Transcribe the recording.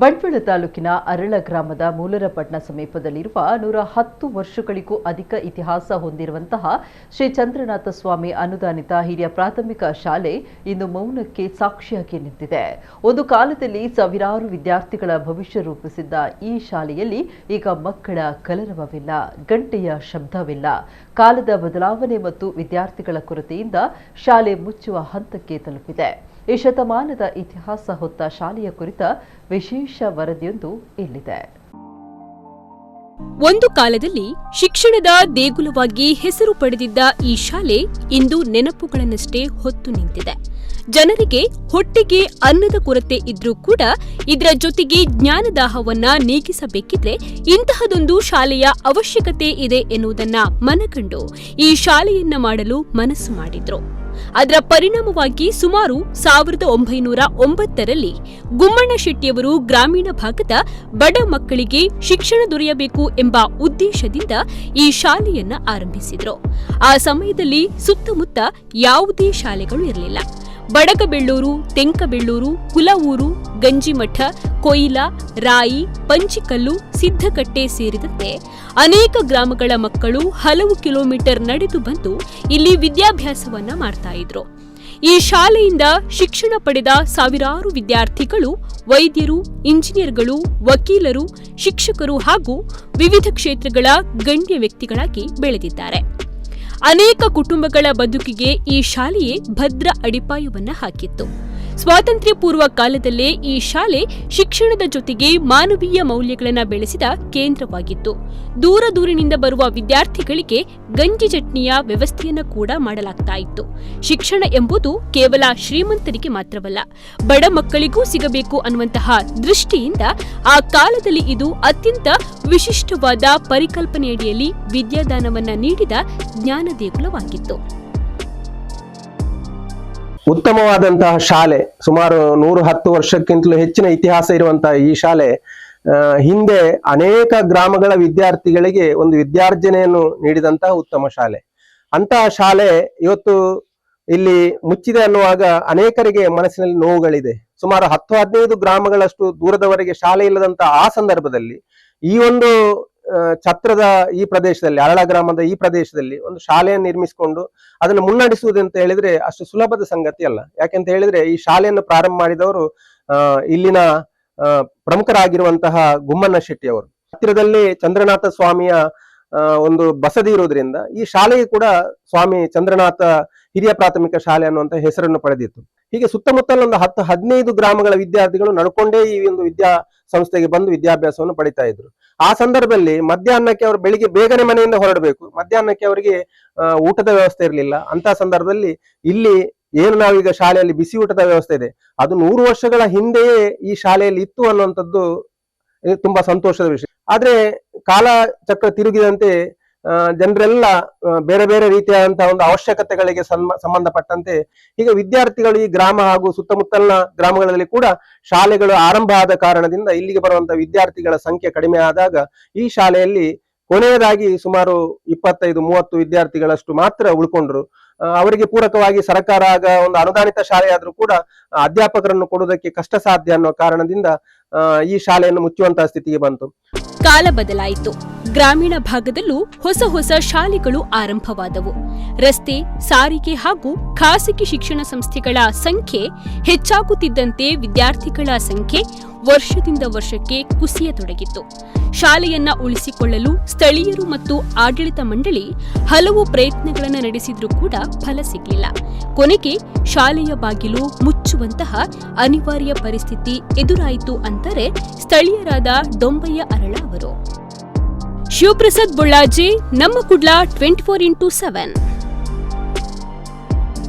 ಬಂಟ್ವಾಳ ತಾಲೂಕಿನ ಅರಳ ಗ್ರಾಮದ ಮೂಲರಪಟ್ನ ಸಮೀಪದಲ್ಲಿರುವ 110 ವರ್ಷಗಳಿಗೂ ಅಧಿಕ ಇತಿಹಾಸ ಹೊಂದಿರುವಂತಹ ಶ್ರೀ ಚಂದ್ರನಾಥ ಸ್ವಾಮಿ ಅನುದಾನಿತ ಹಿರಿಯ ಪ್ರಾಥಮಿಕ ಶಾಲೆ ಇಂದು ಮೌನಕ್ಕೆ ಸಾಕ್ಷಿಯಾಗಿ ನಿಂತಿದೆ. ಒಂದು ಕಾಲದಲ್ಲಿ ಸಾವಿರಾರು ವಿದ್ಯಾರ್ಥಿಗಳ ಭವಿಷ್ಯ ರೂಪಿಸಿದ್ದ ಈ ಶಾಲೆಯಲ್ಲಿ ಈಗ ಮಕ್ಕಳ ಕಲರವವಿಲ್ಲ, ಗಂಟೆಯ ಶಬ್ದವಿಲ್ಲ. ಕಾಲದ ಬದಲಾವಣೆ ಮತ್ತು ವಿದ್ಯಾರ್ಥಿಗಳ ಕೊರತೆಯಿಂದ ಶಾಲೆ ಮುಚ್ಚುವ ಹಂತಕ್ಕೆ ತಲುಪಿದೆ. ಈ ಶತಮಾನದ ಇತಿಹಾಸ ಹೊತ್ತ ಶಾಲೆಯ ಕುರಿತ ವಿಶೇಷ ವರದಿಯೊಂದು ಇಲ್ಲಿದೆ. ಒಂದು ಕಾಲದಲ್ಲಿ ಶಿಕ್ಷಣದ ದೇಗುಲವಾಗಿ ಹೆಸರು ಪಡೆದಿದ್ದ ಈ ಶಾಲೆ ಇಂದು ನೆನಪುಗಳನ್ನಷ್ಟೇ ಹೊತ್ತು ನಿಂತಿದೆ. ಜನರಿಗೆ ಹೊಟ್ಟೆಗೆ ಅನ್ನದ ಕೊರತೆ ಇದ್ರೂ ಕೂಡ ಇದರ ಜೊತೆಗೆ ಜ್ಞಾನದಾಹವನ್ನ ನೀಗಿಸಬೇಕಿದ್ರೆ ಇಂತಹದೊಂದು ಶಾಲೆಯ ಅವಶ್ಯಕತೆ ಇದೆ ಎನ್ನುವುದನ್ನ ಮನಗಂಡು ಈ ಶಾಲೆಯನ್ನ ಮಾಡಲು ಮನಸ್ಸು ಮಾಡಿದ್ರು. ಅದರ ಪರಿಣಾಮವಾಗಿ ಸುಮಾರು 1909ರಲ್ಲಿ ಗುಮ್ಮಣ್ಣ ಶೆಟ್ಟಿಯವರು ಗ್ರಾಮೀಣ ಭಾಗದ ಬಡ ಮಕ್ಕಳಿಗೆ ಶಿಕ್ಷಣ ದೊರೆಯಬೇಕು ಎಂಬ ಉದ್ದೇಶದಿಂದ ಈ ಶಾಲೆಯನ್ನ ಆರಂಭಿಸಿದ್ರು. ಆ ಸಮಯದಲ್ಲಿ ಸುತ್ತಮುತ್ತ ಯಾವುದೇ ಶಾಲೆಗಳು ಇರಲಿಲ್ಲ. ಬಡಗಬೆಳ್ಳೂರು, ತೆಂಕಬೆಳ್ಳೂರು, ಕುಲವೂರು, ಗಂಜಿಮಠ, ಕೊಯಿಲ, ರಾಯಿ, ಪಂಚಿಕಲ್ಲು, ಸಿದ್ದಕಟ್ಟೆ ಸೇರಿದಂತೆ ಅನೇಕ ಗ್ರಾಮಗಳ ಮಕ್ಕಳು ಹಲವು ಕಿಲೋಮೀಟರ್ ನಡೆದು ಬಂದು ಇಲ್ಲಿ ವಿದ್ಯಾಭ್ಯಾಸವನ್ನ ಮಾಡ್ತಾ ಇದ್ರು. ಈ ಶಾಲೆಯಿಂದ ಶಿಕ್ಷಣ ಪಡೆದ ಸಾವಿರಾರು ವಿದ್ಯಾರ್ಥಿಗಳು ವೈದ್ಯರು, ಇಂಜಿನಿಯರ್ಗಳು, ವಕೀಲರು, ಶಿಕ್ಷಕರು ಹಾಗೂ ವಿವಿಧ ಕ್ಷೇತ್ರಗಳ ಗಣ್ಯ ವ್ಯಕ್ತಿಗಳಾಗಿ ಬೆಳೆದಿದ್ದಾರೆ. ಅನೇಕ ಕುಟುಂಬಗಳ ಬದುಕಿಗೆ ಈ ಶಾಲೆಯೇ ಭದ್ರ ಅಡಿಪಾಯವನ್ನ ಹಾಕಿತ್ತು. ಸ್ವಾತಂತ್ರ್ಯ ಪೂರ್ವ ಕಾಲದಲ್ಲೇ ಈ ಶಾಲೆ ಶಿಕ್ಷಣದ ಜೊತೆಗೆ ಮಾನವೀಯ ಮೌಲ್ಯಗಳನ್ನು ಬೆಳೆಸಿದ ಕೇಂದ್ರವಾಗಿತ್ತು. ದೂರದೂರಿನಿಂದ ಬರುವ ವಿದ್ಯಾರ್ಥಿಗಳಿಗೆ ಗಂಜಿ ಚಟ್ನಿಯ ವ್ಯವಸ್ಥೆಯನ್ನು ಕೂಡ ಮಾಡಲಾಗ್ತಾ ಇತ್ತು. ಶಿಕ್ಷಣ ಎಂಬುದು ಕೇವಲ ಶ್ರೀಮಂತರಿಗೆ ಮಾತ್ರವಲ್ಲ, ಬಡ ಮಕ್ಕಳಿಗೂ ಸಿಗಬೇಕು ಅನ್ನುವಂತಹ ದೃಷ್ಟಿಯಿಂದ ಆ ಕಾಲದಲ್ಲಿ ಇದು ಅತ್ಯಂತ ವಿಶಿಷ್ಟವಾದ ಪರಿಕಲ್ಪನೆಯಡಿಯಲ್ಲಿ ವಿದ್ಯಾದಾನವನ್ನ ನೀಡಿದ ಜ್ಞಾನ ದೇಗುಲವಾಗಿತ್ತು. ಉತ್ತಮವಾದಂತಹ ಶಾಲೆ, ಸುಮಾರು 110 ವರ್ಷಕ್ಕಿಂತಲೂ ಹೆಚ್ಚಿನ ಇತಿಹಾಸ ಇರುವಂತಹ ಈ ಶಾಲೆ ಹಿಂದೆ ಅನೇಕ ಗ್ರಾಮಗಳ ವಿದ್ಯಾರ್ಥಿಗಳಿಗೆ ಒಂದು ವಿದ್ಯಾರ್ಜನೆಯನ್ನು ನೀಡಿದಂತಹ ಉತ್ತಮ ಶಾಲೆ. ಅಂತಹ ಶಾಲೆ ಇವತ್ತು ಇಲ್ಲಿ ಮುಚ್ಚಿದೆ ಅನ್ನುವಾಗ ಅನೇಕರಿಗೆ ಮನಸ್ಸಿನಲ್ಲಿ ನೋವುಗಳಿದೆ. ಸುಮಾರು 10-15 ಗ್ರಾಮಗಳಷ್ಟು ದೂರದವರೆಗೆ ಶಾಲೆ ಇಲ್ಲದಂತಹ ಆ ಸಂದರ್ಭದಲ್ಲಿ ಈ ಒಂದು ಛತ್ರದ ಈ ಪ್ರದೇಶದಲ್ಲಿ, ಅರಳ ಗ್ರಾಮದ ಈ ಪ್ರದೇಶದಲ್ಲಿ ಒಂದು ಶಾಲೆಯನ್ನು ನಿರ್ಮಿಸಿಕೊಂಡು ಅದನ್ನು ಮುನ್ನಡೆಸುವುದು ಅಂತ ಹೇಳಿದ್ರೆ ಅಷ್ಟು ಸುಲಭದ ಸಂಗತಿ ಅಲ್ಲ. ಯಾಕೆಂತ ಹೇಳಿದ್ರೆ ಈ ಶಾಲೆಯನ್ನು ಪ್ರಾರಂಭ ಮಾಡಿದವರು ಇಲ್ಲಿನ ಪ್ರಮುಖರಾಗಿರುವಂತಹ ಗುಮ್ಮಣ್ಣ ಶೆಟ್ಟಿ ಅವರು. ಹತ್ತಿರದಲ್ಲಿ ಚಂದ್ರನಾಥ ಸ್ವಾಮಿಯ ಒಂದು ಬಸದಿ ಇರುವುದರಿಂದ ಈ ಶಾಲೆಗೆ ಕೂಡ ಸ್ವಾಮಿ ಚಂದ್ರನಾಥ ಹಿರಿಯ ಪ್ರಾಥಮಿಕ ಶಾಲೆ ಅನ್ನುವಂತ ಹೆಸರನ್ನು ಪಡೆದಿತ್ತು. ಹೀಗೆ ಸುತ್ತಮುತ್ತಲ ಒಂದು 10-15 ಗ್ರಾಮಗಳ ವಿದ್ಯಾರ್ಥಿಗಳು ನಡ್ಕೊಂಡೇ ಈ ಒಂದು ವಿದ್ಯಾ ಸಂಸ್ಥೆಗೆ ಬಂದು ವಿದ್ಯಾಭ್ಯಾಸವನ್ನು ಪಡಿತಾ ಇದ್ರು. ಆ ಸಂದರ್ಭದಲ್ಲಿ ಮಧ್ಯಾಹ್ನಕ್ಕೆ ಅವರು ಬೆಳಿಗ್ಗೆ ಬೇಗನೆ ಮನೆಯಿಂದ ಹೊರಡಬೇಕು, ಮಧ್ಯಾಹ್ನಕ್ಕೆ ಅವರಿಗೆ ಊಟದ ವ್ಯವಸ್ಥೆ ಇರಲಿಲ್ಲ. ಅಂತ ಸಂದರ್ಭದಲ್ಲಿ ಇಲ್ಲಿ ಏನು ನಾವೀಗ ಶಾಲೆಯಲ್ಲಿ ಬಿಸಿ ಊಟದ ವ್ಯವಸ್ಥೆ ಇದೆ, ಅದು 100 ವರ್ಷಗಳ ಹಿಂದೆಯೇ ಈ ಶಾಲೆಯಲ್ಲಿ ಇತ್ತು ಅನ್ನುವಂಥದ್ದು ತುಂಬಾ ಸಂತೋಷದ ವಿಷಯ. ಆದ್ರೆ ಕಾಲ ಚಕ್ರ ತಿರುಗಿದಂತೆ ಜನರೆಲ್ಲ ಬೇರೆ ಬೇರೆ ರೀತಿಯಾದಂತಹ ಒಂದು ಅವಶ್ಯಕತೆಗಳಿಗೆ ಸಂಬಂಧಪಟ್ಟಂತೆ ಈಗ ವಿದ್ಯಾರ್ಥಿಗಳು ಈ ಗ್ರಾಮ ಹಾಗೂ ಸುತ್ತಮುತ್ತಲಿನ ಗ್ರಾಮಗಳಲ್ಲಿ ಕೂಡ ಶಾಲೆಗಳು ಆರಂಭ ಆದ ಕಾರಣದಿಂದ ಇಲ್ಲಿಗೆ ಬರುವಂತಹ ವಿದ್ಯಾರ್ಥಿಗಳ ಸಂಖ್ಯೆ ಕಡಿಮೆ ಆದಾಗ ಈ ಶಾಲೆಯಲ್ಲಿ ಕೊನೆಯದಾಗಿ ಸುಮಾರು 25-30 ವಿದ್ಯಾರ್ಥಿಗಳಷ್ಟು ಮಾತ್ರ ಉಳ್ಕೊಂಡ್ರು. ಅವರಿಗೆ ಪೂರಕವಾಗಿ ಸರ್ಕಾರ ಆಗ ಒಂದು ಅನುದಾನಿತ ಶಾಲೆ ಆದ್ರೂ ಕೂಡ ಅಧ್ಯಾಪಕರನ್ನು ಕೊಡುವುದಕ್ಕೆ ಕಷ್ಟ ಸಾಧ್ಯ ಅನ್ನೋ ಕಾರಣದಿಂದ ಈ ಶಾಲೆಯನ್ನು ಮುಚ್ಚುವಂತಹ ಸ್ಥಿತಿಗೆ ಬಂತು. ಕಾಲ ಬದಲಾಯಿತು. ಗ್ರಾಮೀಣ ಭಾಗದಲ್ಲೂ ಹೊಸ ಶಾಲೆಗಳು ಆರಂಭವಾದವು. ರಸ್ತೆ, ಸಾರಿಗೆ ಹಾಗೂ ಖಾಸಗಿ ಶಿಕ್ಷಣ ಸಂಸ್ಥೆಗಳ ಸಂಖ್ಯೆ ಹೆಚ್ಚಾಗುತ್ತಿದ್ದಂತೆ ವಿದ್ಯಾರ್ಥಿಗಳ ಸಂಖ್ಯೆ ವರ್ಷದಿಂದ ವರ್ಷಕ್ಕೆ ಕುಸಿಯತೊಡಗಿತ್ತು. ಶಾಲೆಯನ್ನ ಉಳಿಸಿಕೊಳ್ಳಲು ಸ್ಥಳೀಯರು ಮತ್ತು ಆಡಳಿತ ಮಂಡಳಿ ಹಲವು ಪ್ರಯತ್ನಗಳನ್ನು ನಡೆಸಿದ್ರೂ ಕೂಡ ಫಲ ಸಿಗಲಿಲ್ಲ. ಕೊನೆಗೆ ಶಾಲೆಯ ಬಾಗಿಲು ಮುಚ್ಚುವಂತಹ ಅನಿವಾರ್ಯ ಪರಿಸ್ಥಿತಿ ಎದುರಾಯಿತು ಅಂತಾರೆ ಸ್ಥಳೀಯರಾದ ಡೊಂಬಯ್ಯ ಅರಳ ಅವರು. ಶಿವಪ್ರಸಾದ್ ಬೊಳ್ಳಾಜೆ, ನಮ್ಮ ಕುಡ್ಲ 24x7.